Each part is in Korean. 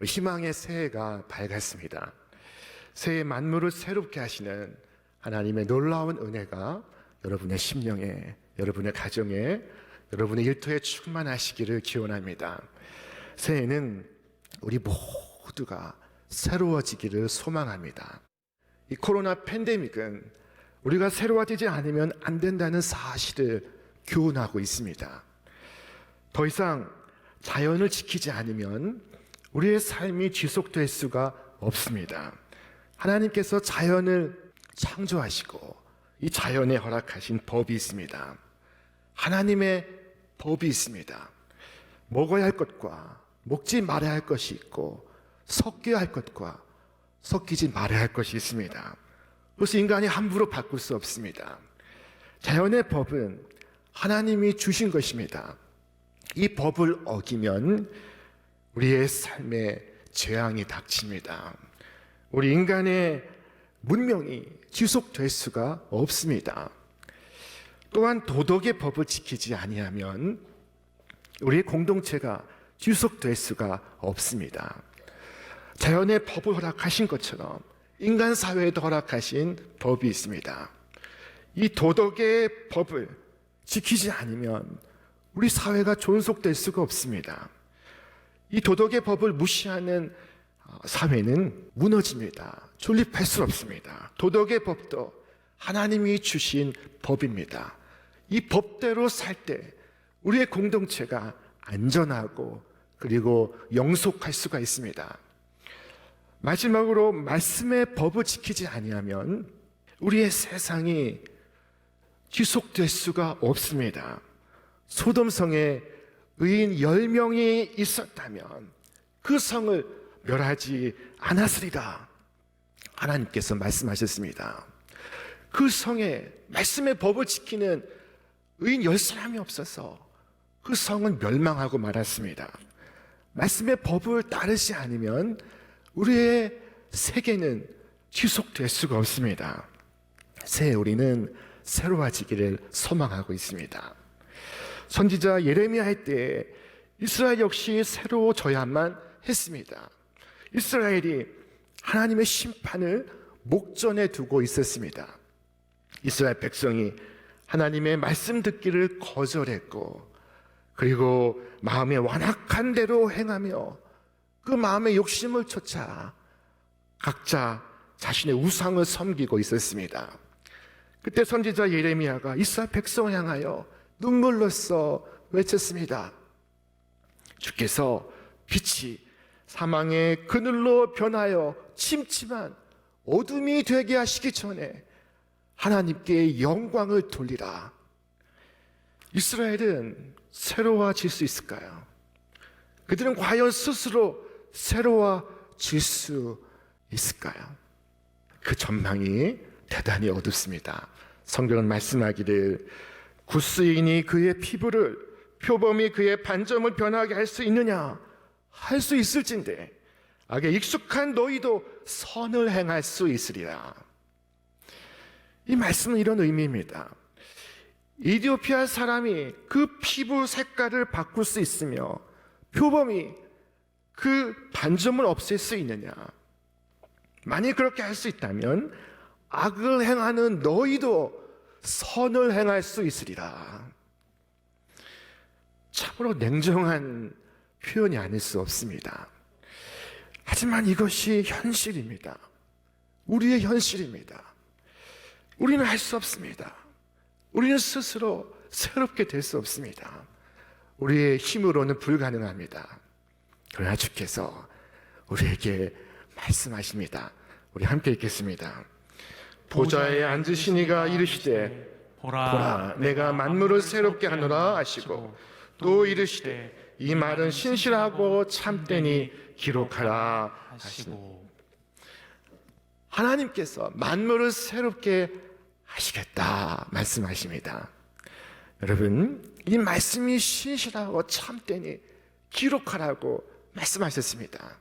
희망의 새해가 밝았습니다. 새해 만물을 새롭게 하시는 하나님의 놀라운 은혜가 여러분의 심령에, 여러분의 가정에, 여러분의 일터에 충만하시기를 기원합니다. 새해는 우리 모두가 새로워지기를 소망합니다. 이 코로나 팬데믹은 우리가 새로워지지 않으면 안 된다는 사실을 교훈하고 있습니다. 더 이상 자연을 지키지 않으면 우리의 삶이 지속될 수가 없습니다. 하나님께서 자연을 창조하시고 이 자연에 허락하신 법이 있습니다. 하나님의 법이 있습니다. 먹어야 할 것과 먹지 말아야 할 것이 있고 섞여야 할 것과 섞이지 말아야 할 것이 있습니다. 그래서 인간이 함부로 바꿀 수 없습니다. 자연의 법은 하나님이 주신 것입니다. 이 법을 어기면 우리의 삶에 재앙이 닥칩니다. 우리 인간의 문명이 지속될 수가 없습니다. 또한 도덕의 법을 지키지 아니하면 우리의 공동체가 지속될 수가 없습니다. 자연의 법을 허락하신 것처럼 인간 사회에도 허락하신 법이 있습니다. 이 도덕의 법을 지키지 않으면 우리 사회가 존속될 수가 없습니다. 이 도덕의 법을 무시하는 사회는 무너집니다. 존립할 수 없습니다. 도덕의 법도 하나님이 주신 법입니다. 이 법대로 살 때 우리의 공동체가 안전하고 그리고 영속할 수가 있습니다. 마지막으로 말씀의 법을 지키지 아니하면 우리의 세상이 지속될 수가 없습니다. 소돔성에 의인 10명이 있었다면 그 성을 멸하지 않았으리라 하나님께서 말씀하셨습니다. 그 성에 말씀의 법을 지키는 의인 10사람이 없어서 그 성은 멸망하고 말았습니다. 말씀의 법을 따르지 않으면 우리의 세계는 지속될 수가 없습니다. 새해 우리는 새로워지기를 소망하고 있습니다. 선지자 예레미야의 때에 이스라엘 역시 새로워져야만 했습니다. 이스라엘이 하나님의 심판을 목전에 두고 있었습니다. 이스라엘 백성이 하나님의 말씀 듣기를 거절했고 그리고 마음에 완악한 대로 행하며 그 마음의 욕심을 쫓아 각자 자신의 우상을 섬기고 있었습니다. 그때 선지자 예레미야가 이스라엘 백성을 향하여 눈물로써 외쳤습니다. 주께서 빛이 사망의 그늘로 변하여 침침한 어둠이 되게 하시기 전에 하나님께 영광을 돌리라. 이스라엘은 새로워질 수 있을까요? 그들은 과연 스스로 새로워질 수 있을까요? 그 전망이 대단히 어둡습니다. 성경은 말씀하기를 굿수인이 그의 피부를 표범이 그의 반점을 변하게 할 수 있느냐? 할 수 있을진데 악에 익숙한 너희도 선을 행할 수 있으리라. 이 말씀은 이런 의미입니다. 이디오피아 사람이 그 피부 색깔을 바꿀 수 있으며 표범이 그 반점을 없앨 수 있느냐? 만약 그렇게 할 수 있다면 악을 행하는 너희도 선을 행할 수 있으리라. 참으로 냉정한 표현이 아닐 수 없습니다. 하지만 이것이 현실입니다. 우리의 현실입니다. 우리는 할 수 없습니다. 우리는 스스로 새롭게 될 수 없습니다. 우리의 힘으로는 불가능합니다. 그러나 주께서 우리에게 말씀하십니다. 우리 함께 읽겠습니다. 보좌에 앉으시니가 이르시되 보라 내가 만물을 새롭게 하노라 하시고 또 이르시되 이 말은 신실하고 참되니 기록하라 하시고 하나님께서 만물을 새롭게 하시겠다 말씀하십니다. 여러분, 이 말씀이 신실하고 참되니 기록하라고 말씀하셨습니다.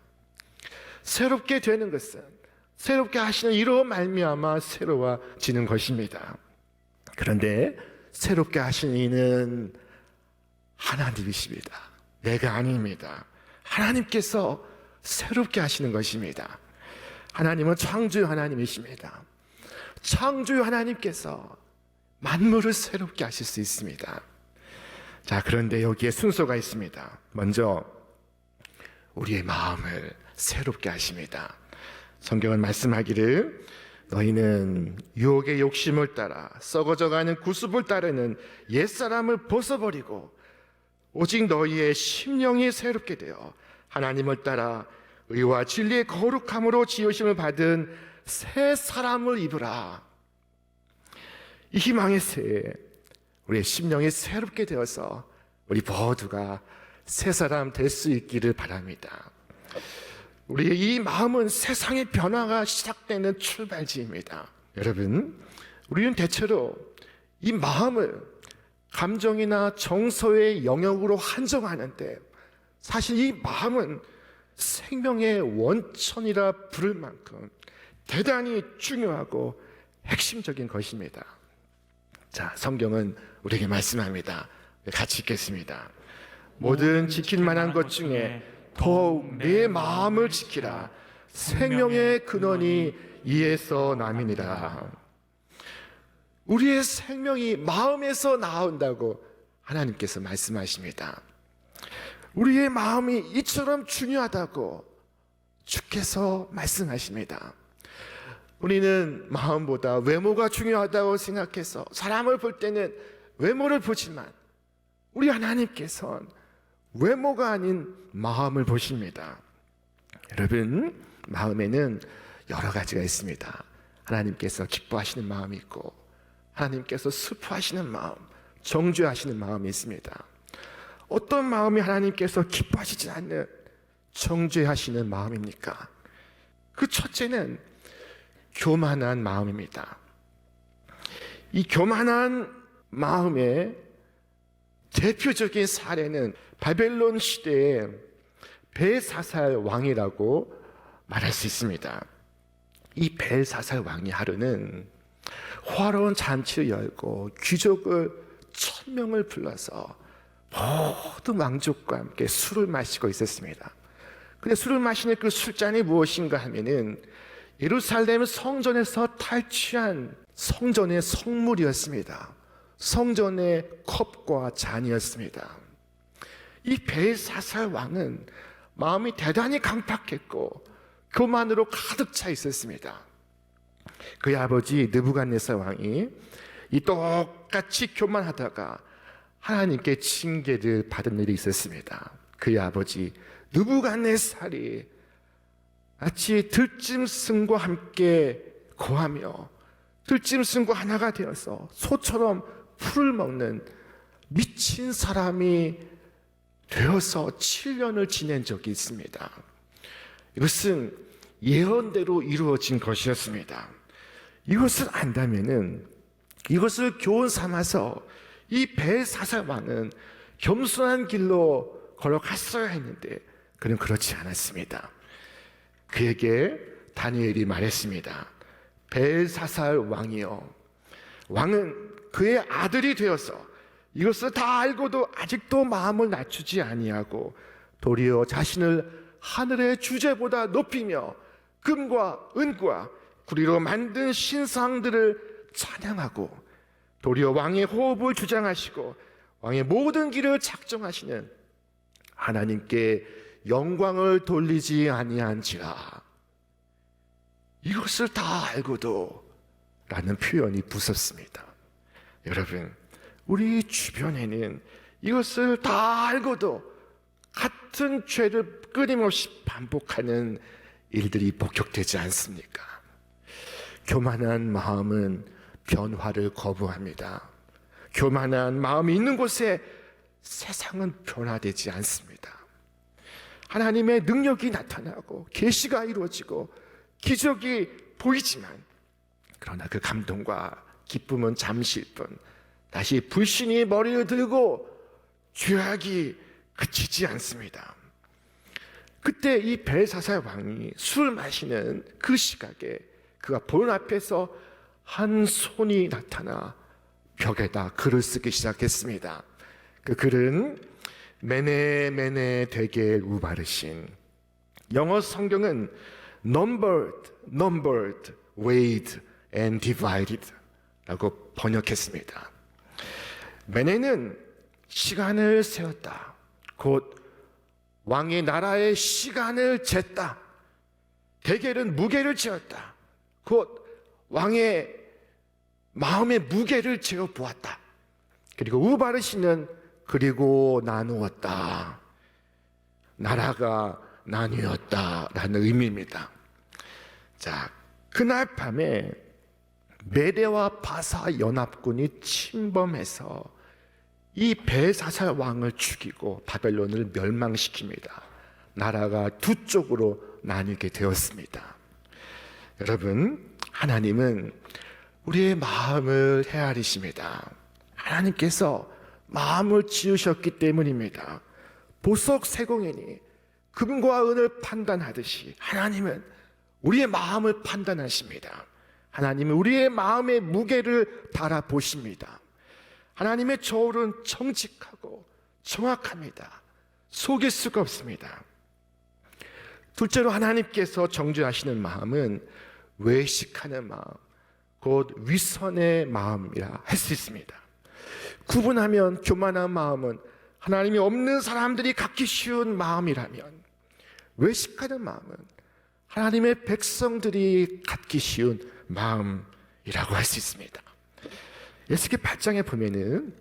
새롭게 되는 것은 새롭게 하시는 이로 말미암아 새로워지는 것입니다. 그런데 새롭게 하시는 이는 하나님이십니다. 내가 아닙니다. 하나님께서 새롭게 하시는 것입니다. 하나님은 창조의 하나님이십니다. 창조의 하나님께서 만물을 새롭게 하실 수 있습니다. 자, 그런데 여기에 순서가 있습니다. 먼저 우리의 마음을 새롭게 하십니다. 성경은 말씀하기를 너희는 유혹의 욕심을 따라 썩어져가는 구습을 따르는 옛사람을 벗어버리고 오직 너희의 심령이 새롭게 되어 하나님을 따라 의와 진리의 거룩함으로 지으심을 받은 새 사람을 입으라. 이 희망의 새해 우리의 심령이 새롭게 되어서 우리 모두가 새 사람 될 수 있기를 바랍니다. 우리의 이 마음은 세상의 변화가 시작되는 출발지입니다. 여러분, 우리는 대체로 이 마음을 감정이나 정서의 영역으로 한정하는데 사실 이 마음은 생명의 원천이라 부를 만큼 대단히 중요하고 핵심적인 것입니다. 자, 성경은 우리에게 말씀합니다. 같이 읽겠습니다. 모든 지킬 만한 것 중에 더욱 내 마음을 지키라. 생명의 근원이 이에서 남이니라. 우리의 생명이 마음에서 나온다고 하나님께서 말씀하십니다. 우리의 마음이 이처럼 중요하다고 주께서 말씀하십니다. 우리는 마음보다 외모가 중요하다고 생각해서 사람을 볼 때는 외모를 보지만 우리 하나님께서는 외모가 아닌 마음을 보십니다. 여러분, 마음에는 여러 가지가 있습니다. 하나님께서 기뻐하시는 마음이 있고 하나님께서 슬퍼하시는 마음, 정죄하시는 마음이 있습니다. 어떤 마음이 하나님께서 기뻐하시지 않는 정죄하시는 마음입니까? 그 첫째는 교만한 마음입니다. 이 교만한 마음의 대표적인 사례는 바벨론 시대의 벨사살 왕이라고 말할 수 있습니다. 이 벨사살 왕이 하루는 화려한 잔치를 열고 귀족을 1000명을 불러서 모든 왕족과 함께 술을 마시고 있었습니다. 근데 술을 마시는 그 술잔이 무엇인가 하면은 예루살렘 성전에서 탈취한 성전의 성물이었습니다. 성전의 컵과 잔이었습니다. 이 벨사살 왕은 마음이 대단히 강팍했고 교만으로 가득 차 있었습니다. 그의 아버지 느부갓네살 왕이 이 똑같이 교만하다가 하나님께 징계를 받은 일이 있었습니다. 그의 아버지 느부갓네살이 마치 들짐승과 함께 거하며 들짐승과 하나가 되어서 소처럼 풀을 먹는 미친 사람이 되어서 7년을 지낸 적이 있습니다. 이것은 예언대로 이루어진 것이었습니다. 이것을 안다면은 이것을 교훈 삼아서 이 벨사살 왕은 겸손한 길로 걸어갔어야 했는데 그는 그렇지 않았습니다. 그에게 다니엘이 말했습니다. 벨사살 왕이여, 왕은 그의 아들이 되어서 이것을 다 알고도 아직도 마음을 낮추지 아니하고 도리어 자신을 하늘의 주제보다 높이며 금과 은과 구리로 만든 신상들을 찬양하고 도리어 왕의 호흡을 주장하시고 왕의 모든 길을 작정하시는 하나님께 영광을 돌리지 아니한지라. 이것을 다 알고도 라는 표현이 무섭습니다. 여러분, 우리 주변에는 이것을 다 알고도 같은 죄를 끊임없이 반복하는 일들이 목격되지 않습니까? 교만한 마음은 변화를 거부합니다. 교만한 마음이 있는 곳에 세상은 변화되지 않습니다. 하나님의 능력이 나타나고 계시가 이루어지고 기적이 보이지만 그러나 그 감동과 기쁨은 잠시일 뿐 다시 불신이 머리를 들고 죄악이 그치지 않습니다. 그때 이 벨사살 왕이 술 마시는 그 시각에 그가 보는 앞에서 한 손이 나타나 벽에다 글을 쓰기 시작했습니다. 그 글은 메네 메네 데겔 우바르신 영어 성경은 numbered, weighed and divided 라고 번역했습니다. 메네는 시간을 세웠다. 곧 왕의 나라의 시간을 쟀다. 데겔은 무게를 재었다. 곧 왕의 마음의 무게를 재어 보았다. 그리고 우바르시는 그리고 나누었다. 나라가 나뉘었다라는 의미입니다. 자, 그날 밤에 메대와 바사 연합군이 침범해서 이 벨사살 왕을 죽이고 바벨론을 멸망시킵니다. 나라가 두 쪽으로 나뉘게 되었습니다. 여러분, 하나님은 우리의 마음을 헤아리십니다. 하나님께서 마음을 지으셨기 때문입니다. 보석 세공이니 금과 은을 판단하듯이 하나님은 우리의 마음을 판단하십니다. 하나님은 우리의 마음의 무게를 달아보십니다. 하나님의 저울은 정직하고 정확합니다. 속일 수가 없습니다. 둘째로 하나님께서 정죄하시는 마음은 외식하는 마음, 곧 위선의 마음이라 할 수 있습니다. 구분하면 교만한 마음은 하나님이 없는 사람들이 갖기 쉬운 마음이라면, 외식하는 마음은 하나님의 백성들이 갖기 쉬운 마음이라고 할 수 있습니다. 에스겔 8장에 보면은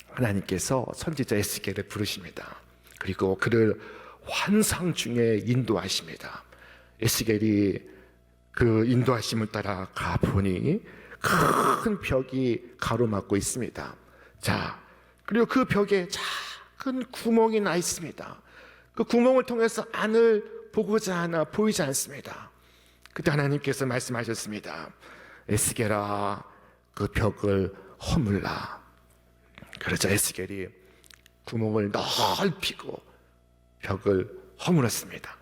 하나님께서 선지자 에스겔을 부르십니다. 그리고 그를 환상 중에 인도하십니다. 에스겔이 그 인도하심을 따라 가보니 큰 벽이 가로막고 있습니다. 자, 그리고 그 벽에 작은 구멍이 나 있습니다. 그 구멍을 통해서 안을 보고자 하나 보이지 않습니다. 그때 하나님께서 말씀하셨습니다. 에스겔아, 그 벽을 허물라. 그러자 에스겔이 구멍을 넓히고 벽을 허물었습니다.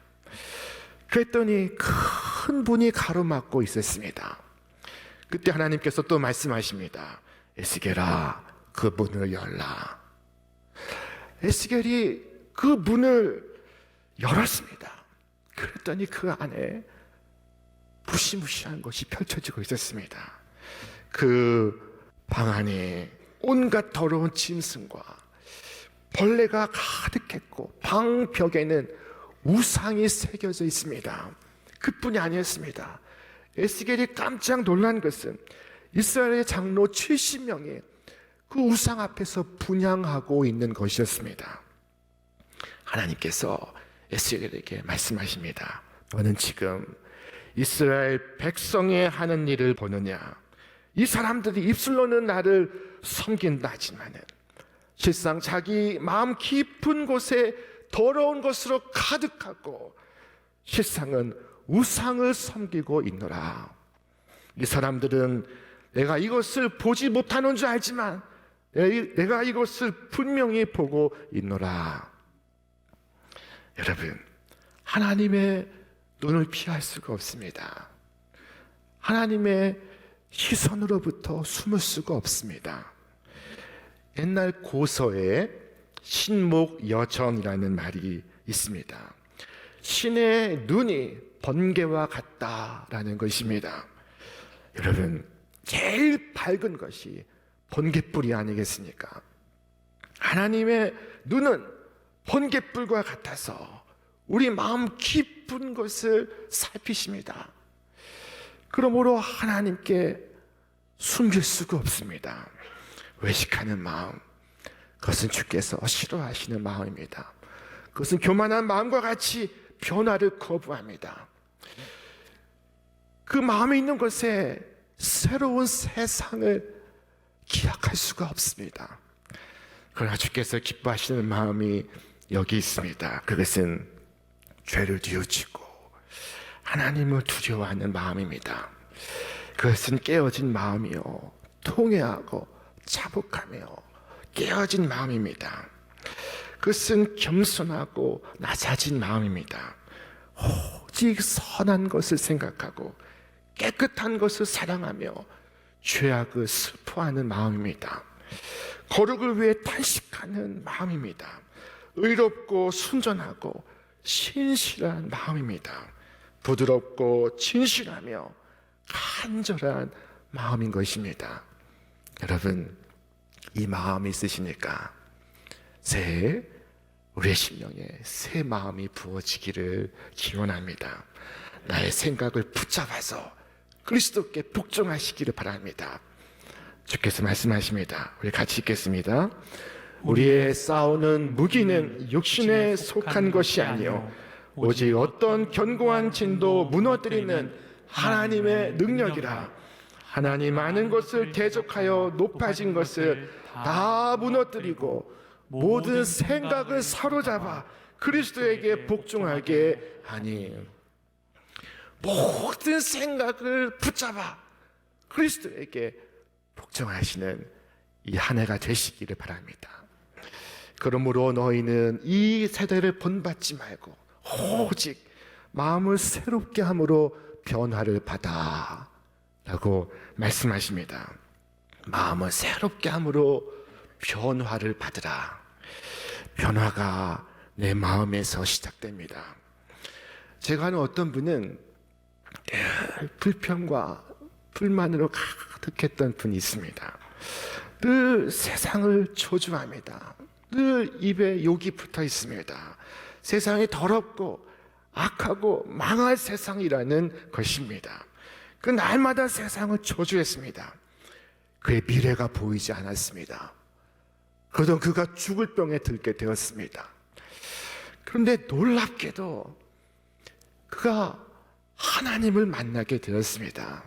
그랬더니 큰 문이 가로막고 있었습니다. 그때 하나님께서 또 말씀하십니다. 에스겔아, 그 문을 열라. 에스겔이 그 문을 열었습니다. 그랬더니 그 안에 무시무시한 것이 펼쳐지고 있었습니다. 그 방 안에 온갖 더러운 짐승과 벌레가 가득했고 방 벽에는 우상이 새겨져 있습니다. 그뿐이 아니었습니다. 에스겔이 깜짝 놀란 것은 이스라엘의 장로 70명이 그 우상 앞에서 분향하고 있는 것이었습니다. 하나님께서 에스겔에게 말씀하십니다. 너는 지금 이스라엘 백성이 하는 일을 보느냐? 이 사람들이 입술로는 나를 섬긴다 하지만은 실상 자기 마음 깊은 곳에 더러운 것으로 가득하고 실상은 우상을 섬기고 있노라. 이 사람들은 내가 이것을 보지 못하는 줄 알지만 내가 이것을 분명히 보고 있노라. 여러분, 하나님의 눈을 피할 수가 없습니다. 하나님의 시선으로부터 숨을 수가 없습니다. 옛날 고서에 신목여정이라는 말이 있습니다. 신의 눈이 번개와 같다라는 것입니다. 여러분, 제일 밝은 것이 번개불이 아니겠습니까? 하나님의 눈은 번개불과 같아서 우리 마음 깊은 것을 살피십니다. 그러므로 하나님께 숨길 수가 없습니다. 외식하는 마음, 그것은 주께서 싫어하시는 마음입니다. 그것은 교만한 마음과 같이 변화를 거부합니다. 그 마음에 있는 것에 새로운 세상을 기약할 수가 없습니다. 그러나 주께서 기뻐하시는 마음이 여기 있습니다. 그것은 죄를 뉘우치고 하나님을 두려워하는 마음입니다. 그것은 깨어진 마음이요, 통회하고 자복하며 깨어진 마음입니다. 그것은 겸손하고 낮아진 마음입니다. 오직 선한 것을 생각하고 깨끗한 것을 사랑하며 죄악을 슬퍼하는 마음입니다. 거룩을 위해 탄식하는 마음입니다. 의롭고 순전하고 신실한 마음입니다. 부드럽고 진실하며 간절한 마음인 것입니다. 여러분, 이 마음이 있으시니까 우리의 심령에 새 마음이 부어지기를 기원합니다. 나의 생각을 붙잡아서 그리스도께 복종하시기를 바랍니다. 주께서 말씀하십니다. 우리 같이 읽겠습니다. 우리의 싸우는 무기는 육신에 속한 것이 아니요 오직 어떤 견고한 진도 무너뜨리는 하나님의 능력이라. 하나님 아는 것을 대적하여 높아진 것을 다 무너뜨리고 모든 생각을 사로잡아 그리스도에게 복종하게 하니. 모든 생각을 붙잡아 그리스도에게 복종하시는 이 한 해가 되시기를 바랍니다. 그러므로 너희는 이 세대를 본받지 말고 오직 마음을 새롭게 함으로 변화를 받아 라고 말씀하십니다. 마음을 새롭게 함으로 변화를 받으라. 변화가 내 마음에서 시작됩니다. 제가 아는 어떤 분은 불평과 불만으로 가득했던 분이 있습니다. 늘 세상을 저주합니다. 늘 입에 욕이 붙어 있습니다. 세상이 더럽고 악하고 망할 세상이라는 것입니다. 그 날마다 세상을 저주했습니다. 그의 미래가 보이지 않았습니다. 그러던 그가 죽을 병에 들게 되었습니다. 그런데 놀랍게도 그가 하나님을 만나게 되었습니다.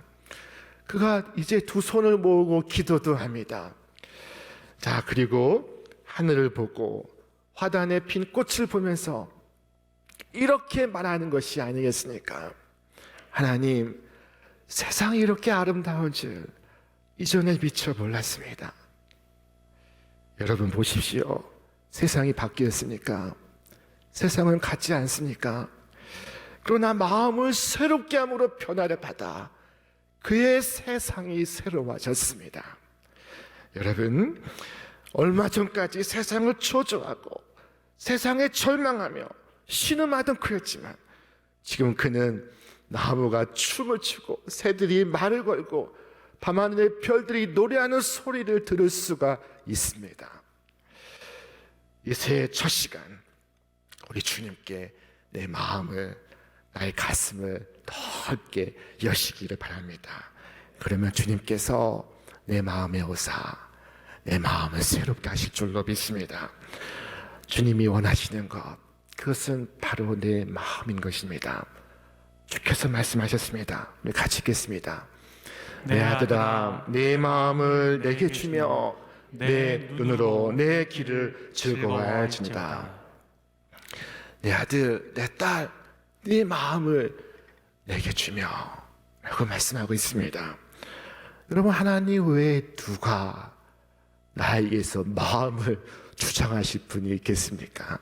그가 이제 두 손을 모으고 기도도 합니다. 자, 그리고 하늘을 보고 화단에 핀 꽃을 보면서 이렇게 말하는 것이 아니겠습니까? 하나님, 세상이 이렇게 아름다운 줄 이전에 미처 몰랐습니다. 여러분 보십시오. 세상이 바뀌었습니까? 세상은 같지 않습니까? 그러나 마음을 새롭게 함으로 변화를 받아 그의 세상이 새로워졌습니다. 여러분, 얼마 전까지 세상을 저주하고 세상에 절망하며 신음하던 그였지만 지금 그는 나무가 춤을 추고 새들이 말을 걸고 밤하늘의 별들이 노래하는 소리를 들을 수가 있습니다. 이 새해 첫 시간 우리 주님께 내 마음을, 나의 가슴을 넓게 여시기를 바랍니다. 그러면 주님께서 내 마음에 오사 내 마음을 새롭게 하실 줄로 믿습니다. 주님이 원하시는 것, 그것은 바로 내 마음인 것입니다. 주께서 말씀하셨습니다. 우리 같이 읽겠습니다. 내 아들아, 내 마음을 내게 주며 내 눈으로 내 길을 즐거워할지니라. 내 아들, 내 딸, 네 마음을 내게 주며 라고 말씀하고 있습니다. 여러분, 하나님 외에 누가 나에게서 마음을 주장하실 분이 있겠습니까?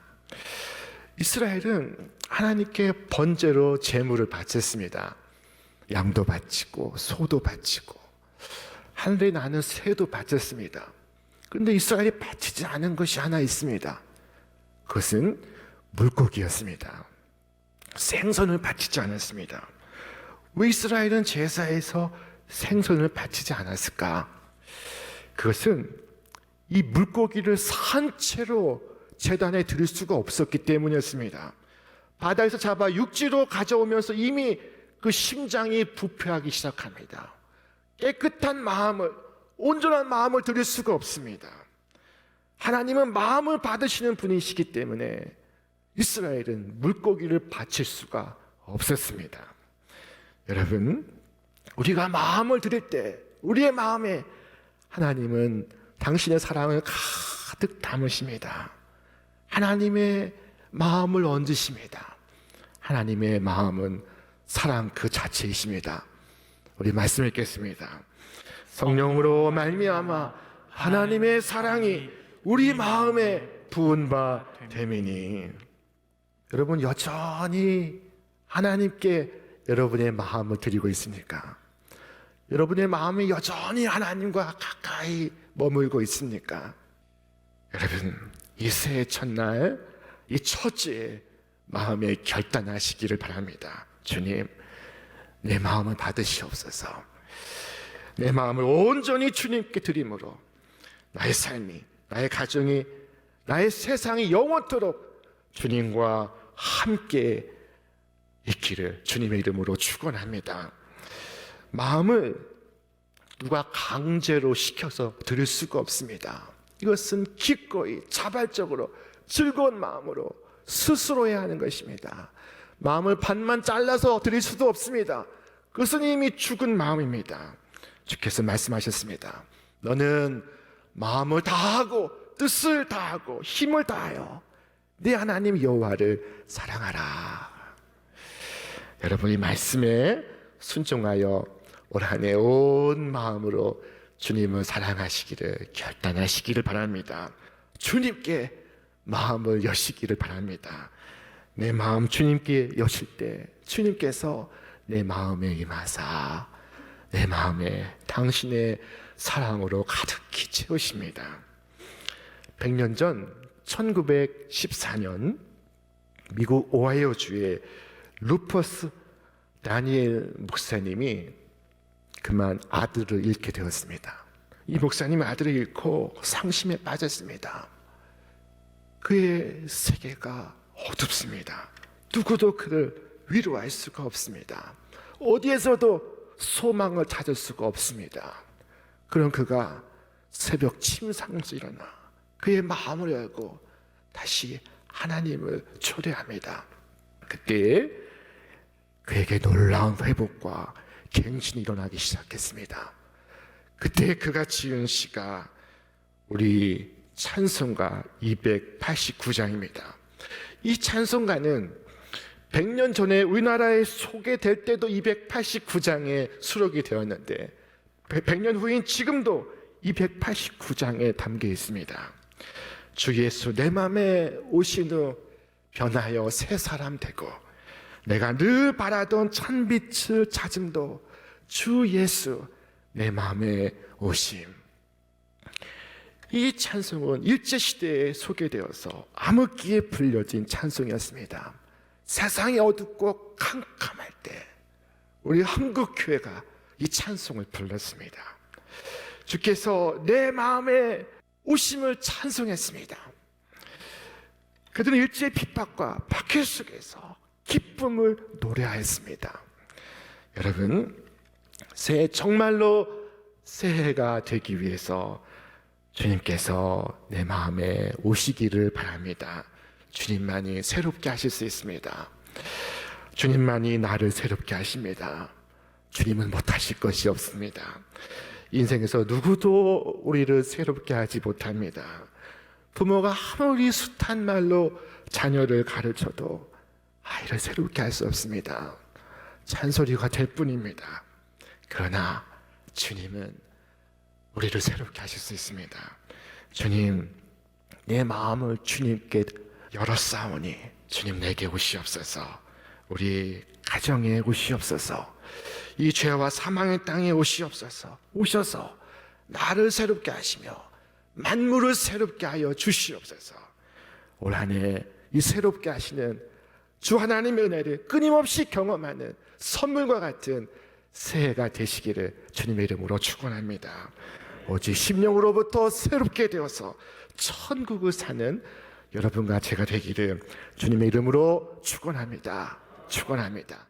이스라엘은 하나님께 번제로 제물을 바쳤습니다. 양도 바치고 소도 바치고 하늘에 나는 새도 바쳤습니다. 그런데 이스라엘이 바치지 않은 것이 하나 있습니다. 그것은 물고기였습니다. 생선을 바치지 않았습니다. 왜 이스라엘은 제사에서 생선을 바치지 않았을까? 그것은 이 물고기를 산채로 제단에 드릴 수가 없었기 때문이었습니다. 바다에서 잡아 육지로 가져오면서 이미 그 심장이 부패하기 시작합니다. 깨끗한 마음을, 온전한 마음을 드릴 수가 없습니다. 하나님은 마음을 받으시는 분이시기 때문에 이스라엘은 물고기를 바칠 수가 없었습니다. 여러분, 우리가 마음을 드릴 때 우리의 마음에 하나님은 당신의 사랑을 가득 담으십니다. 하나님의 마음을 얹으십니다. 하나님의 마음은 사랑 그 자체이십니다. 우리 말씀 읽겠습니다. 성령으로 말미암아 하나님의 사랑이 우리 마음에 부은 바 됨이니. 여러분, 여전히 하나님께 여러분의 마음을 드리고 있습니까? 여러분의 마음이 여전히 하나님과 가까이 머물고 있습니까? 여러분, 이 새해 첫날, 이 첫째에 마음에 결단하시기를 바랍니다. 주님, 내 마음을 받으시옵소서. 내 마음을 온전히 주님께 드림으로 나의 삶이, 나의 가정이, 나의 세상이 영원토록 주님과 함께 있기를 주님의 이름으로 축원합니다. 마음을 누가 강제로 시켜서 드릴 수가 없습니다. 이것은 기꺼이 자발적으로 즐거운 마음으로 스스로 해야 하는 것입니다. 마음을 반만 잘라서 드릴 수도 없습니다. 그것은 이미 죽은 마음입니다. 주께서 말씀하셨습니다. 너는 마음을 다하고 뜻을 다하고 힘을 다하여 네 하나님 여호와를 사랑하라. 여러분이 말씀에 순종하여 올 한 해 온 마음으로 주님을 사랑하시기를 결단하시기를 바랍니다. 주님께 마음을 여시기를 바랍니다. 내 마음 주님께 여실 때 주님께서 내 마음에 임하사 내 마음에 당신의 사랑으로 가득히 채우십니다. 100년 전 1914년 미국 오하이오주의 루퍼스 다니엘 목사님이 그만 아들을 잃게 되었습니다. 이 목사님이 아들을 잃고 상심에 빠졌습니다. 그의 세계가 어둡습니다. 누구도 그를 위로할 수가 없습니다. 어디에서도 소망을 찾을 수가 없습니다. 그럼 그가 새벽 침상에서 일어나 그의 마음을 열고 다시 하나님을 초대합니다. 그때 그에게 놀라운 회복과 갱신이 일어나기 시작했습니다. 그때 그가 지은 시가 우리 찬송가 289장입니다. 이 찬송가는 100년 전에 우리나라에 소개될 때도 289장에 수록이 되었는데 100년 후인 지금도 289장에 담겨 있습니다. 주 예수 내 맘에 오신 후 변하여 새 사람 되고 내가 늘 바라던 찬빛을 찾음도 주 예수 내 마음에 오심. 이 찬송은 일제시대에 소개되어서 암흑기에 불려진 찬송이었습니다. 세상이 어둡고 캄캄할 때 우리 한국교회가 이 찬송을 불렀습니다. 주께서 내 마음에 오심을 찬송했습니다. 그들은 일제의 핍박과 박해 속에서 기쁨을 노래하였습니다. 여러분, 새해 정말로 새해가 되기 위해서 주님께서 내 마음에 오시기를 바랍니다. 주님만이 새롭게 하실 수 있습니다. 주님만이 나를 새롭게 하십니다. 주님은 못하실 것이 없습니다. 인생에서 누구도 우리를 새롭게 하지 못합니다. 부모가 아무리 숱한 말로 자녀를 가르쳐도 아이를 새롭게 할 수 없습니다. 잔소리가 될 뿐입니다. 그러나 주님은 우리를 새롭게 하실 수 있습니다. 주님, 내 마음을 주님께 열었사오니 주님 내게 오시옵소서. 우리 가정에 오시옵소서. 이 죄와 사망의 땅에 오시옵소서. 오셔서 나를 새롭게 하시며 만물을 새롭게 하여 주시옵소서. 올 한 해 이 새롭게 하시는 주 하나님의 은혜를 끊임없이 경험하는 선물과 같은 새해가 되시기를 주님의 이름으로 축원합니다. 오직 심령으로부터 새롭게 되어서 천국을 사는 여러분과 제가 되기를 주님의 이름으로 축원합니다. 축원합니다.